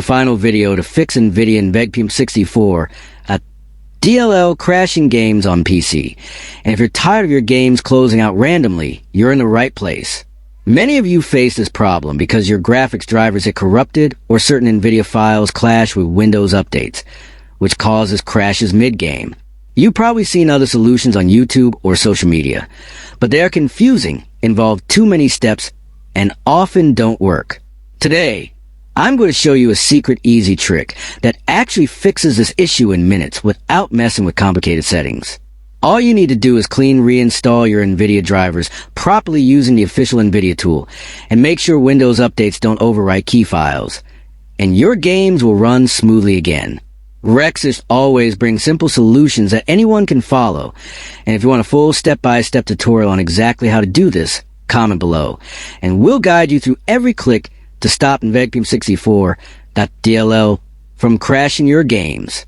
The final video to fix NVIDIA Nvgpucomp64.dll crashing games on PC. And if you're tired of your games closing out randomly, you're in the right place. Many of you face this problem because your graphics drivers get corrupted or certain NVIDIA files clash with Windows updates, which causes crashes mid-game. You've probably seen other solutions on YouTube or social media, but they are confusing, involve too many steps, and often don't work. Today, I'm going to show you a secret easy trick that actually fixes this issue in minutes without messing with complicated settings. All you need to do is clean reinstall your NVIDIA drivers properly using the official NVIDIA tool and make sure Windows updates don't overwrite key files, and your games will run smoothly again. Rexis always brings simple solutions that anyone can follow, and if you want a full step-by-step tutorial on exactly how to do this, comment below, and we'll guide you through every click to stop Nvgpucomp64.dll from crashing your games.